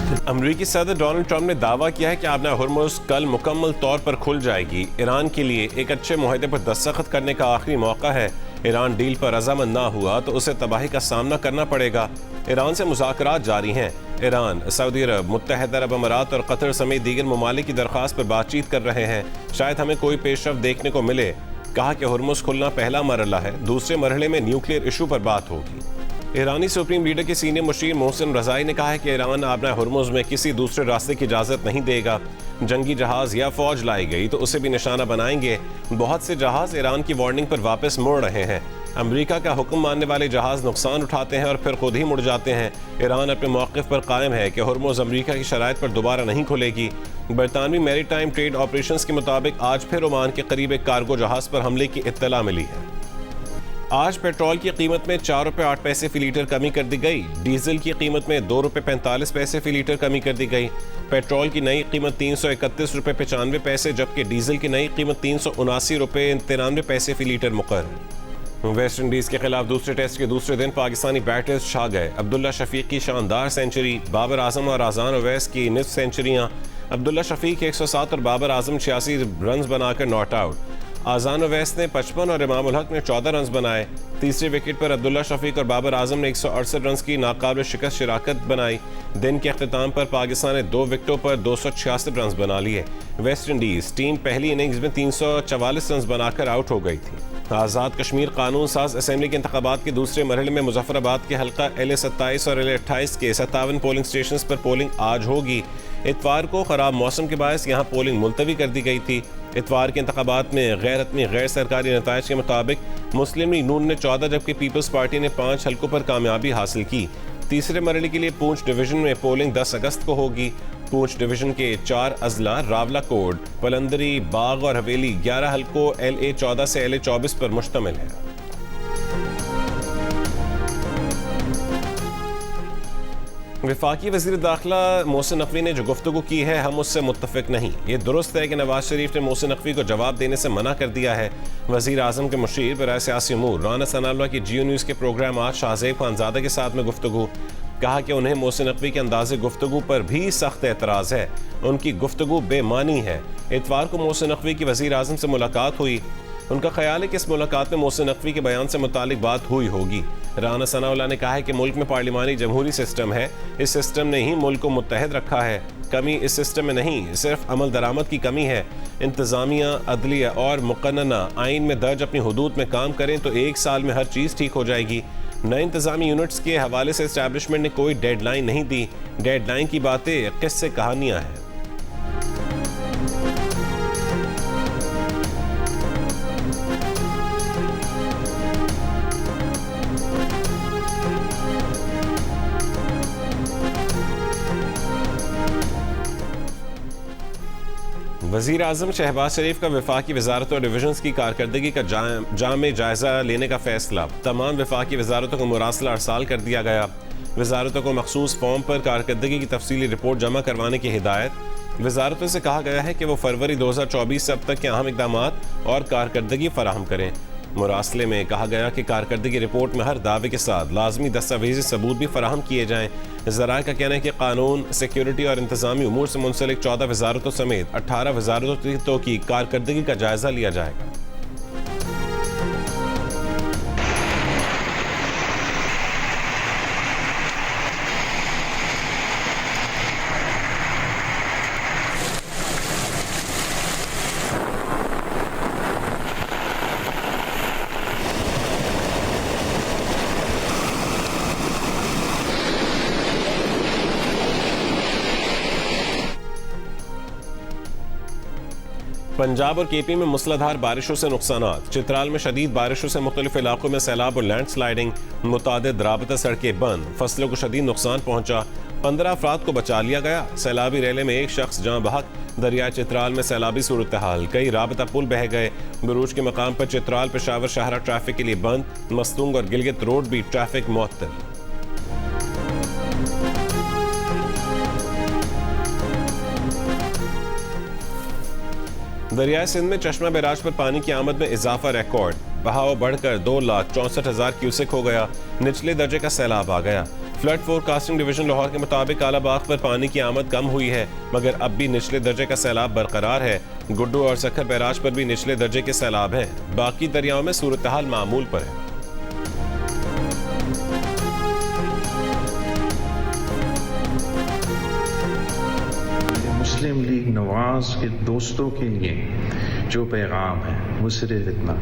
अमरीकी सदर Donald Trump ने दावा किया है कि आबना हुर्मुज़ कल मुकम्मल तौर पर खुल जाएगी। ईरान के लिए एक अच्छे मुआहदे पर दस्तखत करने का आखिरी मौका है। ईरान डील पर रजामंद ना हुआ तो उसे तबाही का सामना करना पड़ेगा। ईरान से मुज़ाकरात जारी हैं। ईरान, सऊदी अरब, मुत्तहदा अरब अमारात और कतर समेत दीगर ममालिक की दरख्वास्त पर बातचीत कर रहे हैं। शायद हमें कोई पेशरफ्त देखने को मिले। कहा कि हुर्मुज़ खुलना पहला मरहला है, दूसरे मरहले में न्यूक्लियर इशू पर बात होगी। ईरानी सुप्रीम लीडर के सीनियर मुशीर मोहसिन रज़ाई ने कहा है कि ईरान आबना हुर्मुज़ में किसी दूसरे रास्ते की इजाज़त नहीं देगा। जंगी जहाज़ या फौज लाई गई तो उसे भी निशाना बनाएंगे। बहुत से जहाज़ ईरान की वार्निंग पर वापस मुड़ रहे हैं। अमेरिका का हुक्म मानने वाले जहाज़ नुकसान उठाते हैं और फिर खुद ही मुड़ जाते हैं। ईरान अपने मौक़िफ़ पर कायम है कि हुर्मुज़ अमेरिका की शराइत पर दोबारा नहीं खुलेगी। बरतानवी मैरीटाइम ट्रेड ऑपरेशंस के मुताबिक आज फिर ओमान के करीब एक कार्गो जहाज़ पर हमले की इत्तला मिली है। आज पेट्रोल की कीमत में 4 रुपये 8 पैसे फी लीटर कमी कर दी गई। डीजल की कीमत में 2 रुपये 45 पैसे फी लीटर कमी कर दी गई। पेट्रोल की नई कीमत 331 रुपये 95 पैसे, जबकि डीजल की नई कीमत 379 रुपये 93 पैसे फी लीटर मुकर्रर। वेस्ट इंडीज़ के खिलाफ दूसरे टेस्ट के दूसरे दिन पाकिस्तानी बैटर्स छा गए। अब्दुल्ला शफीक की शानदार सेंचुरी, बाबर आजम और अजान ओवैस की निस्फ सेंचुरियाँ। अब्दुल्ला शफीक 107 और बाबर आजम 86 रन बनाकर नॉट आउट। अजान ओवैस ने 55 और इमाम उल हक ने 14 रन बनाए। तीसरे विकेट पर अब्दुल्ला शफीक और बाबर आजम ने 168 रन की नाकाबिल शिकस्त शिराकत बनाई। दिन के अख्ताम पर पाकिस्तान ने 2 विकेटों पर 266 रन बना लिए। वेस्ट इंडीज़ टीम पहली इनिंग्स में 344 रन बनाकर आउट हो गई थी। आज़ाद कश्मीर कानून साज असम्बली के इंतखाबात के दूसरे मरहले में मुजफ्फराबाद के हल्का LA27 और LA28 के 57 पोलिंग स्टेशन पर पोलिंग आज होगी। इतवार को खराब मौसम के बायस यहाँ पोलिंग मुलतवी कर दी गई थी। इतवार के इंतखाबात में गैर हतमी गैर सरकारी नताइज के मुताबिक मुस्लिम लीग नून ने 14 जबकि पीपल्स पार्टी ने 5 हल्कों पर कामयाबी हासिल की। तीसरे मरहले के लिए पूंछ डिवीजन में पोलिंग 10 अगस्त को होगी। पूंछ डिवीजन के 4 अजला रावलाकोट, पलंदरी, बाग और हवेली 11 हल्कों LA14 से LA24 पर मुश्तमिल है। वफाकी वज़ीर दाखिला मोहसिन नकवी ने जो गुफ्तगू की है हम उससे मुत्तफिक नहीं। ये दुरुस्त है कि नवाज शरीफ ने मोहसिन नकवी को जवाब देने से मना कर दिया है। वज़ीर आज़म के मुशीर बराए सियासी उमूर राना सनाउल्लाह की जियो न्यूज़ के प्रोग्राम आज शाहज़ेब खानज़ादा के साथ में गुफ्तगू। कहा कि उन्हें मोहसिन नकवी के अंदाज़े गुफ्तगू पर भी सख्त एतराज़ है। उनकी गुफ्तगू बेमानी है। इतवार को मोहसिन नकवी की वज़ीर आज़म से मुलाकात हुई। उनका ख्याल है कि इस मुलाकात में मोहसिन नकवी के बयान से मुतालिक बात हुई होगी। राना सनाउल्लाह ने कहा है कि मुल्क में पार्लिमानी जमहूरी सिस्टम है। इस सिस्टम ने ही मुल्क को मुत्तहद रखा है। कमी इस सिस्टम में नहीं, सिर्फ अमल दरामद की कमी है। इंतज़ामिया, अदलिया और मुक़न्नना आइन में दर्ज अपनी हुदूद में काम करें तो 1 साल में हर चीज़ ठीक हो जाएगी। नए इंतज़ामी यूनिट्स के हवाले से इस्टेब्लिशमेंट ने कोई डेडलाइन नहीं दी। डेडलाइन की बातें किस्से कहानियाँ हैं। वज़ीर आज़म शहबाज शरीफ का वफाकी वजारत और डिवीजन्स की कारकर्दगी का जामे जायज़ा लेने का फैसला। तमाम वफाकी वजारतों को मुरासला अरसाल कर दिया गया। वजारतों को मखसूस फॉर्म पर कारकर्दगी की तफसीली रिपोर्ट जमा करवाने की हिदायत। वजारतों से कहा गया है कि वो फरवरी 2024 से अब तक के अहम इक़दाम और कारकर्दगी फराहम करें। मुरासले में कहा गया कि कारकर्दगी रिपोर्ट में हर दावे के साथ लाजमी दस्तावेजी सबूत भी फराहम किए जाएँ। ज़राए का कहना है कि कानून, सिक्योरिटी और इंतज़ामी उमूर से मुंसलिक 14 वजारतों समेत 18 वजारतों की कारकर्दगी का जायज़ा लिया जाएगा। पंजाब और KP में मूसलाधार बारिशों से नुकसानात। चित्राल में शदीद बारिशों से मुख्तलिफ इलाकों में सैलाब और लैंड स्लाइडिंग। मुतादिद राबता सड़कें बंद। फसलों को शदीद नुकसान पहुंचा। 15 अफराद को बचा लिया गया। सैलाबी रैले में 1 शख्स जाँ बहक। दरिया चित्राल में सैलाबी सूरत हाल। कई राबता पुल बह गए। बरूज के मकाम पर चित्राल पेशावर शाहरा ट्रैफिक के लिए बंद। मस्तूंग और गिलगित रोड भी ट्रैफिक मुअत्तल। दरियाए सिंध में चश्मा बैराज पर पानी की आमद में इजाफा रिकॉर्ड। बहाव बढ़कर 2,64,000 क्यूसेक हो गया। निचले दर्जे का सैलाब आ गया। फ्लड फोरकास्टिंग डिवीजन लाहौर के मुताबिक कालाबाग पर पानी की आमद कम हुई है, मगर अब भी निचले दर्जे का सैलाब बरकरार है। गुड्डू और सखर बैराज पर भी निचले दर्जे के सैलाब हैं। बाकी दरियाओं में सूरत हाल मामूल पर है। मुस्लिम लीग नवाज के दोस्तों के लिए जो पैगाम है वो सिर्फ इतना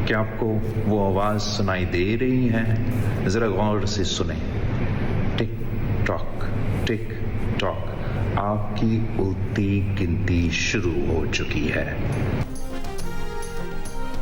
कि आपको वो आवाज़ सुनाई दे रही है, ज़रा गौर से सुने। टिक टॉक आपकी उल्टी गिनती शुरू हो चुकी है।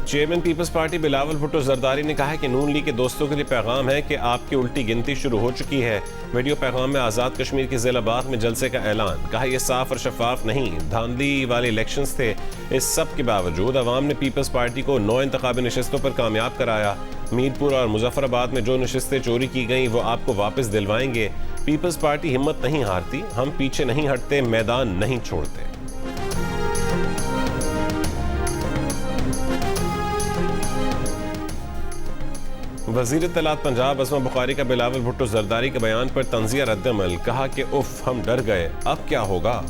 Chairman People's Party Bilawal Bhutto Zardari ने कहा है कि नून लीग के दोस्तों के लिए पैगाम है कि आपकी उल्टी गिनती शुरू हो चुकी है। वीडियो पैगाम में आज़ाद कश्मीर के जिला बाग में जलसे का ऐलान। कहा यह साफ और शफाफ नहीं, धांधली वाले इलेक्शंस थे। इस सब के बावजूद अवाम ने पीपल्स पार्टी को 9 इंतखाबी नशस्तों पर कामयाब कराया। मीरपुर और मुजफ्फराबाद में जो नशस्तें चोरी की गई वो आपको वापस दिलवाएंगे। पीपल्स पार्टी हिम्मत नहीं हारती, हम पीछे नहीं हटते, मैदान नहीं छोड़ते। वज़ीर इत्तलात पंजाब अज़मा बुखारी का बिलावल भुट्टो जरदारी के बयान पर तंज़िया रद्दअमल। कहा कि उफ हम डर गए, अब क्या होगा।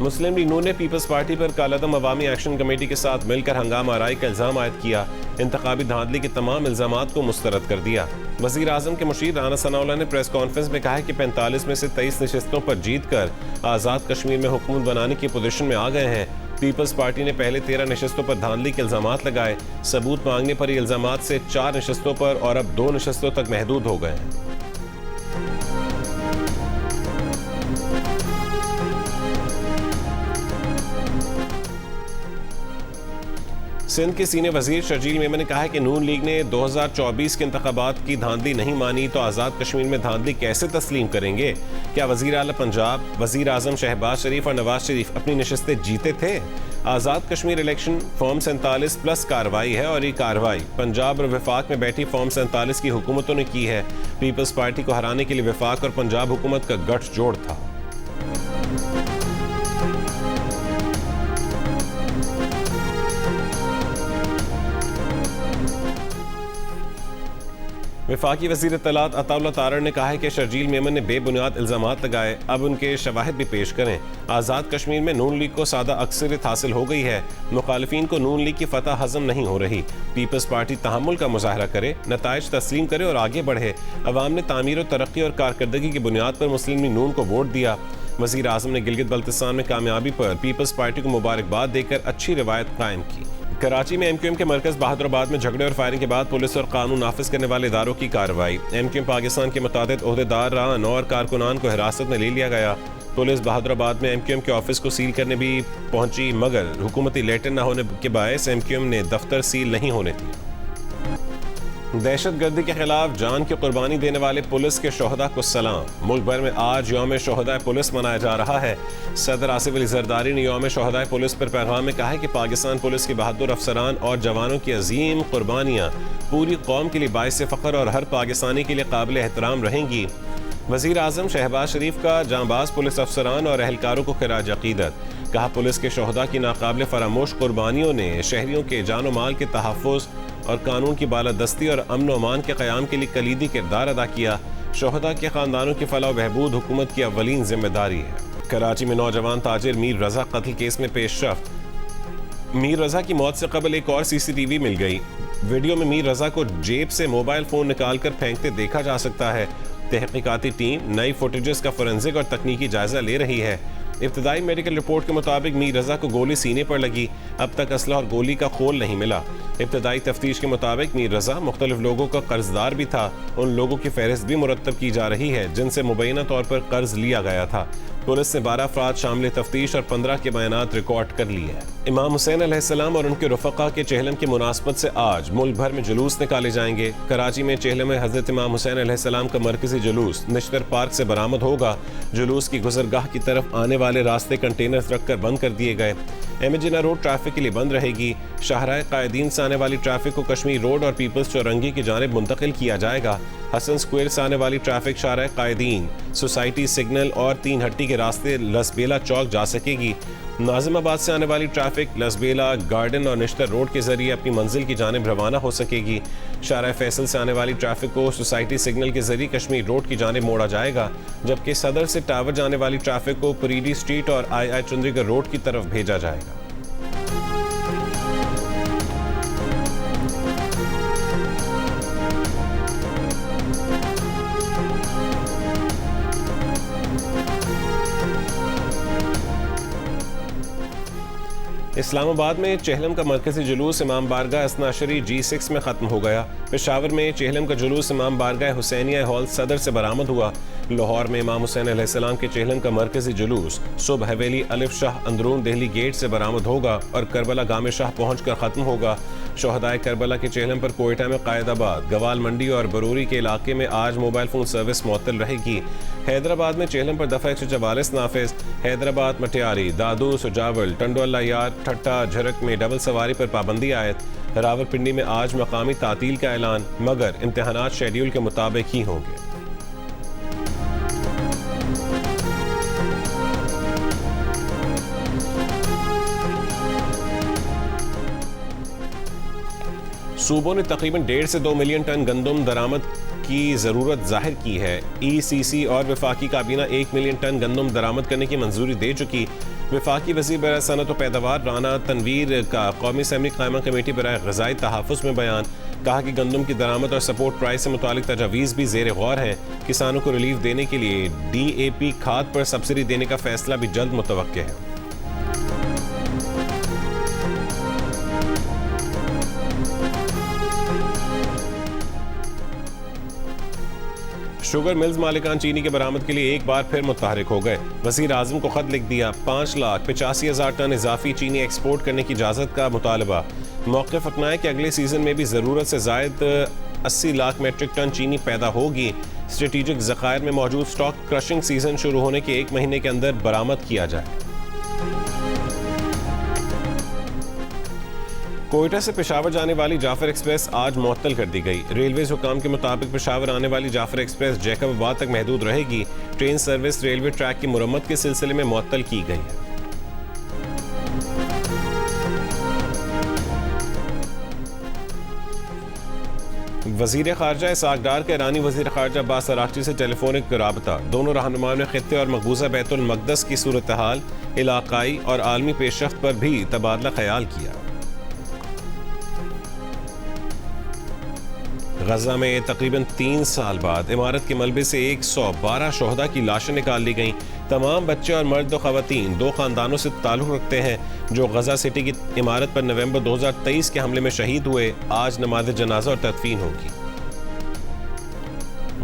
मुस्लिम लीग नून ने पीपल्स पार्टी पर कालादम अवामी एक्शन कमेटी के साथ मिलकर हंगामा आराई का इल्ज़ाम आयद किया। इंतखाबी धांधली के तमाम इल्ज़ामात को मुस्तरद कर दिया। वज़ीर आज़म के मुशीर राना सनाउल्लाह ने प्रेस कॉन्फ्रेंस में कहा कि 45 में से 23 नशस्तों पर जीत कर आज़ाद कश्मीर में हुकूमत बनाने की पोजीशन में आ गए हैं। पीपल्स पार्टी ने पहले 13 नशस्तों पर धांधली के इल्ज़ामात लगाए। सबूत मांगने पर ये इल्ज़ामात से 4 नशस्तों पर और अब 2 नशस्तों तक महदूद हो गए हैं। सिंध के सीनियर वजीर शर्जील मेमन ने कहा है कि नून लीग ने 2024 के इंतखाबात की धांधली नहीं मानी तो आज़ाद कश्मीर में धांधली कैसे तस्लीम करेंगे। क्या वजीर आला पंजाब, वजीर आजम शहबाज शरीफ और नवाज शरीफ अपनी नशस्तें जीते थे। Azad Kashmir election form 47 plus कार्रवाई है और ये कार्रवाई पंजाब और वफाक में बैठी फॉर्म 47 की हुकूमतों ने की है। पीपल्स पार्टी को हराने के लिए वफाक और पंजाब हुकूमत का गठजोड़ था। वफाकी वज़ीर इत्तलात अताउल्लाह तारड़ ने कहा है कि शर्जील मेमन ने बेबुनियाद इल्ज़ामात लगाए, अब उनके शवाहिद भी पेश करें। आज़ाद कश्मीर में नून लीग को सादा अक्सरियत हासिल हो गई है। मुखालिफिन को नून लीग की फतह हजम नहीं हो रही। पीपल्स पार्टी तहम्मुल का मुजाहरा करे, नताइज तस्लीम करे और आगे बढ़े। अवाम ने तामीर और तरक्की और कारकर्दगी की बुनियाद पर मुस्लिम लीग नून को वोट दिया। वज़ीर आज़म ने गिलगित बल्तिस्तान में कामयाबी पर पीपल्स पार्टी को मुबारकबाद देकर अच्छी रिवायत कायम की। कराची में एमक्यूएम के मरकज बहादुराबाद में झगड़े और फायरिंग के बाद पुलिस और कानून नाफिज करने वाले इदारों की कार्रवाई। एमक्यूएम पाकिस्तान के मुतादिद ओहदेदारान और कारकुनान को हिरासत में ले लिया गया। पुलिस बहादुराबाद में एमक्यूएम के ऑफिस को सील करने भी पहुंची, मगर हुकूमती लेटर न होने के बायस एमक्यूएम ने दफ्तर सील नहीं होने दी। दहशत गर्दी के खिलाफ जान की कुर्बानी देने वाले पुलिस के शोहदा को सलाम। मुल्क भर में आज यौम शोहदा पुलिस मनाया जा रहा है। सदर आसिफ अली जरदारी ने यौम शोहदा पुलिस पर पैगाम में कहा है कि पाकिस्तान पुलिस के बहादुर अफसरान और जवानों की अजीम कुर्बानियाँ पूरी कौम के लिए बाइस फ़ख्र और हर पाकिस्तानी के लिए काबिल एहतराम रहेंगी। वज़ीर आज़म शहबाज शरीफ का जांबाज पुलिस अफसरान और एहलकारों को खिराज अकीदत। कहा पुलिस के शोहदा की नाकाबिल फरामोश कुर्बानियों ने शहरियों के जान व माल के तहफ़्फ़ुज़ और कानून की बालादस्ती और अमन व अमान के क़याम के लिए कलीदी किरदार अदा किया। शोहदा के ख़ानदानों की फलाह व बहबूद हुकूमत की अव्वलीन जिम्मेदारी है। कराची में नौजवान ताजिर मीर रज़ा कत्ल केस में पेशरफ्त। मीर रज़ा की मौत से कबल एक और CCTV मिल गई। वीडियो में मीर रज़ा को जेब से मोबाइल फ़ोन निकाल कर फेंकते देखा जा सकता है। तहकीकाती टीम नई फुटेजेस का फोरेंसिक और तकनीकी जायजा ले रही है। इब्तदाई मेडिकल रिपोर्ट के मुताबिक मीर रज़ा को गोली सीने पर लगी। अब तक असला और गोली का खोल नहीं मिला। इब्तदाई तफ्तीश के मुताबिक मीर रज़ा मुख्तलिफ लोगों का कर्जदार भी था। उन लोगों की फहरिस्त भी मुरतब की जा रही है जिनसे मुबैना तौर पर कर्ज लिया गया था। पुलिस ने 12 अफराद शामिल तफ्तीश और 15 के बयानात रिकॉर्ड कर लिए हैं। इमाम हुसैन अलैहिस्सलाम और उनके रफ़क़ा के चहलम की मुनासबत से आज मुल्क भर में जुलूस निकाले जाएंगे। कराची में चहलम में हज़रत इमाम हुसैन अलैहिस्सलाम का मरकज़ी जुलूस निश्तर पार्क से बरामद होगा। जुलूस की गुजरगाह की तरफ आने वाले रास्ते कंटेनर्स रखकर बंद कर दिए गए। एम.ए. जिन्ना रोड ट्रैफिक के लिए बंद रहेगी। शाहराह कायदीन से आने वाली ट्रैफिक को कश्मीर रोड और पीपल्स चौरंगी की जानिब मुंतकिल किया जाएगा। हसन स्क्वायर से आने वाली ट्रैफिक शाहराह कायदीन, सोसाइटी सिग्नल और तीन हट्टी के रास्ते लसबेला चौक जा सकेगी। नाजिमाबाद से आने वाली ट्रैफिक लसबेला, गार्डन और निश्तर रोड के जरिए अपनी मंजिल की जानिब रवाना हो सकेगी। शाहराह फैसल से आने वाली ट्रैफिक को सोसाइटी सिग्नल के जरिए कश्मीर रोड की जानिब मोड़ा जाएगा, जबकि सदर से टावर जाने वाली ट्रैफिक को परीडी स्ट्रीट और आई चुंदरीगढ़ रोड की तरफ भेजा जाएगा। इस्लामाबाद में चेहलम का मरकजी जुलूस इमाम बारगाह असनाशरी G6 में ख़त्म हो गया। पेशावर में चेहलम का जुलूस इमाम बारगाह हुसैनिया हॉल सदर से बरामद हुआ। लाहौर में इमाम हुसैन अलैहिस्सलाम के चेहलम का मरकजी जुलूस सुबह हवेली अलिफ शाह अंदरून दिल्ली गेट से बरामद होगा और करबला गामे शाह पहुंचकर ख़त्म होगा। शोहदाए करबला के चेहलम पर कोयटा में कायदाबाद, गवाल मंडी और बरूरी के इलाके में आज मोबाइल फ़ोन सर्विस मुअत्तल रहेगी। हैदराबाद में चेहलम पर दफ़ा 144 नाफिज। हैदराबाद, मटियारी, दादू, सुजावल, टंडोला यार, ठट्टा, झरक में डबल सवारी पर पाबंदी आयत। रावलपिंडी में आज मकामी तातील का ऐलान, मगर इम्तहानात शेड्यूल के मुताबिक ही होंगे। सूबों ने तकरीबन 1.5 से 2 मिलियन टन गंदम दरामद की ज़रूरत जाहिर की है। ECC और वफाकी काबीना 1 मिलियन टन गंदम दरामद करने की मंजूरी दे चुकी। वफाकी वज़ीर बराए सनअत व पैदावार राना तनवीर का कौमी असम्बली कायमा कमेटी बराए ग़िज़ाई तहफ़्फ़ुज़ में बयान, कहा कि गंदम की दरामद और सपोर्ट प्राइस से मुतालिक तजावीज़ भी ज़ेर गौर हैं। किसानों को रिलीफ देने के लिए DAP खाद पर सब्सिडी देने का फैसला भी जल्द मुतवक्के है। शुगर मिल्स मालिकान चीनी के बरामद के लिए एक बार फिर मुतहरिक हो गए। वज़ीर आज़म को खत लिख दिया। 5,85,000 टन इजाफी चीनी एक्सपोर्ट करने की इजाज़त का मुतालबा। मौक़िफ़ अपनाए कि अगले सीज़न में भी ज़रूरत से ज़ायद 80 लाख मेट्रिक टन चीनी पैदा होगी। स्ट्रेटिजिक ज़खायर में मौजूद स्टॉक क्रशिंग सीज़न शुरू होने के 1 महीने के अंदर बरामद किया जाए। कोयटा से पेशावर जाने वाली जाफर एक्सप्रेस आज मुअत्तल कर दी गई। रेलवेज हुकाम के मुताबिक पेशावर आने वाली जाफर एक्सप्रेस जैकबाबाद तक महदूद रहेगी। ट्रेन सर्विस रेलवे ट्रैक की मुरम्मत के सिलसिले में मुअत्तल की गई है। वज़ीर ख़ारजा इसहाक़ डार का ईरानी वज़ीर ख़ारजा अब्बास अराग़ची से टेलीफोनिक राबता। दोनों रहनुमाओं ने ख़ित्ते और मकबूजा बैतुल मक़दस की सूरत हाल, इलाक़ाई और आलमी पेशरफ़्त पर भी तबादला ख्याल किया। गजा में तकरीबन 3 साल बाद इमारत के मलबे से 112 शोहदा की लाशें निकाल ली गईं। तमाम बच्चे और मर्द व ख़वातीन 2 ख़ानदानों से ताल्लुक़ रखते हैं जो गजा सिटी की इमारत पर नवंबर 2023 के हमले में शहीद हुए। आज नमाज़ जनाजा और तदफीन होगी।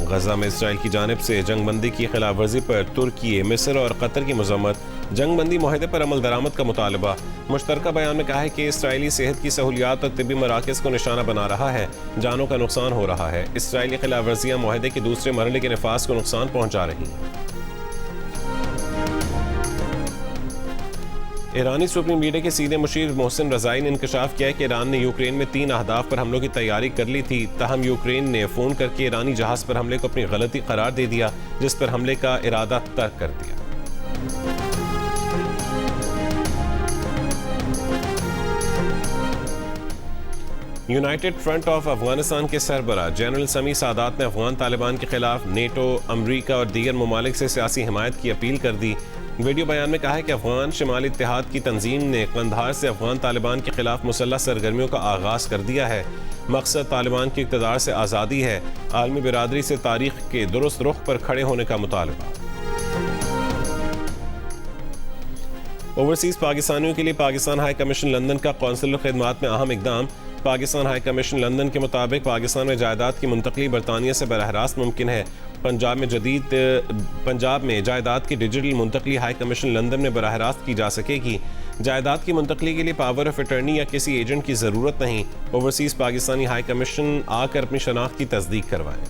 गजा में इसराइल की जानिब से जंगबंदी की खिलाफ वर्जी पर तुर्की, मिस्र और कतर की मज़म्मत। जंगबंदी मुआहदे पर अमल दरामद का मुतालबा। मुश्तरका बयान में कहा है कि इसराइली सेहत की सहूलियात और तिब्बी मराकज़ को निशाना बना रहा है, जानों का नुकसान हो रहा है। इसराइली खिलाफ वर्जियाँ मुआहदे के दूसरे मरहले के नफाज को नुकसान पहुँचा रही हैं। ईरानी सुप्रीम लीडर के सीधे मुशीर मोहसिन रज़ाई ने इंकशाफ किया है कि ईरान ने यूक्रेन में 3 अहदाफ पर हमलों की तैयारी कर ली थी। ताहम यूक्रेन ने फ़ोन करके ईरानी जहाज़ पर हमले को अपनी गलती करार दे दिया, जिस पर हमले का इरादा तर्क कर दिया। यूनाइटेड फ्रंट ऑफ अफगानिस्तान के सरबराह जनरल समी सादात ने अफगान तालिबान के खिलाफ नेटो, अमरीका और दीगर ममालिक से सियासी हिमायत की अपील कर दी। वीडियो बयान में कहा है कि अफगान शमाली इत्तेहाद की तंजीम ने कंधार से अफगान तालिबान के खिलाफ मुसल्लह सरगर्मियों का आगाज़ कर दिया है। मकसद तालिबान की इक़्तिदार से आज़ादी है। आलमी बिरादरी से तारीख के दुरुस्त रुख पर खड़े होने का मुतालबा। ओवरसीज़ पाकिस्तानियों के लिए पाकिस्तान हाई कमीशन लंदन का कौंसलर खिदमात में अहम इकदाम। पाकिस्तान हाई कमीशन लंदन के मुताबिक पाकिस्तान में जायदाद की मुंतकली बरतानिया से बरह रास्त मुमकिन है। पंजाब में जायदाद की डिजिटल मुंतकली हाई कमीशन लंदन में बरह रास्त की जा सकेगी। जायदाद की मुंतकली के लिए पावर ऑफ अटर्नी या किसी एजेंट की ज़रूरत नहीं। ओवरसीज़ पाकिस्तानी हाई कमीशन आकर अपनी शनाख्त की तस्दीक करवाएं।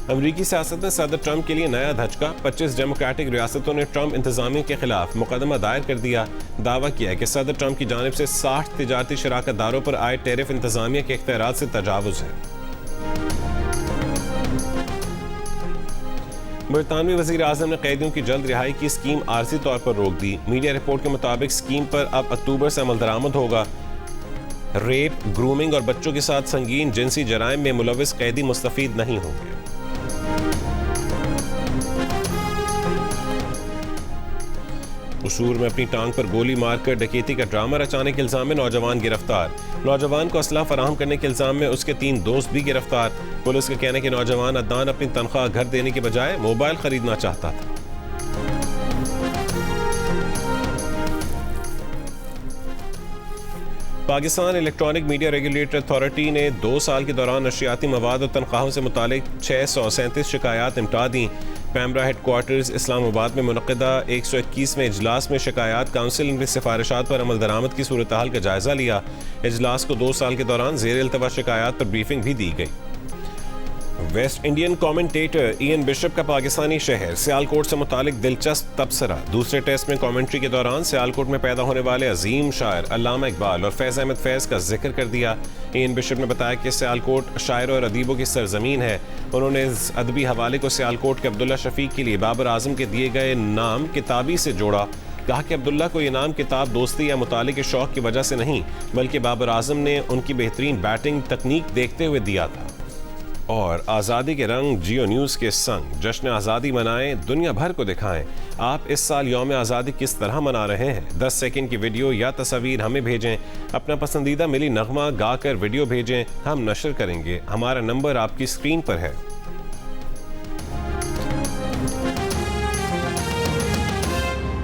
अमरीकी सियासत में सदर ट्रंप के लिए नया धचका। 25 डेमोक्रेटिक रियासतों ने ट्रंप इंतजामिया के खिलाफ मुकदमा दायर कर दिया। दावा किया है कि सदर ट्रंप की जानिब से 60 तिजारती शराकतदारों पर आए टैरिफ इंतजामिया के इख्तियारात से तजावुज है। बरतानवी वज़ीर आज़म ने कैदियों की जल्द रिहाई की स्कीम आर्जी तौर पर रोक दी। मीडिया रिपोर्ट के मुताबिक स्कीम पर अब अक्टूबर से अमल दरामद होगा। रेप, ग्रूमिंग और बच्चों के साथ संगीन जिनसी जराइम में मुलविस कैदी मुस्तफीद नहीं होंगे। कसूर में अपनी टांग पर गोली मारकर डकैती का ड्रामा रचाने के इल्जाम में नौजवान गिरफ्तार। नौजवान को असला फराहम करने के इल्जाम में उसके 3 दोस्त भी गिरफ्तार। पुलिस का कहना है कि नौजवान अदनान अपनी तनख्वाह घर देने के बजाय मोबाइल खरीदना चाहता था। Pakistan electronic media regulatory authority ने 2 साल के दौरान नशरियाती मवाद और तनख्वाहों से मुतालिक 637 शिकायत निपटा दी। पैमरा हेडक्वार्टर्स इस्लामाबाद में मुनक़दा 121वें इजलास में शिकायत काउंसिल ने सिफारिशात पर अमल दरामद की सूरत हाल का जायजा लिया। इजलास को 2 साल के दौरान ज़ेर इल्तवा शिकायत पर ब्रीफिंग भी दी गई। West Indian commentator Ian bishop का पाकिस्तानी शहर सियालकोट से मुतालिक दिलचस्प तबसरा। दूसरे टेस्ट में कमेंट्री के दौरान सियालकोट में पैदा होने वाले अजीम शायर अल्लामा इकबाल और फैज़ अहमद फैज़ का जिक्र कर दिया। इयन बिशप ने बताया कि सियालकोट शायरों और अदीबों की सरजमीन है। उन्होंने इस अदबी हवाले को सियालकोट के अब्दुल्ला शफीक के लिए बाबर आजम के दिए गए नाम किताबी से जोड़ा। कहा कि अब्दुल्ला को ये नाम किताब दोस्ती या मुताले के शौक की वजह से नहीं बल्कि बाबर आजम ने उनकी बेहतरीन बैटिंग तकनीक देखते हुए दिया था। और आज़ादी के रंग जियो न्यूज़ के संग जश्न आज़ादी मनाएं, दुनिया भर को दिखाएं। आप इस साल यौम आज़ादी किस तरह मना रहे हैं? 10 सेकंड की वीडियो या तस्वीर हमें भेजें। अपना पसंदीदा मिली नगमा गाकर वीडियो भेजें, हम नशर करेंगे। हमारा नंबर आपकी स्क्रीन पर है।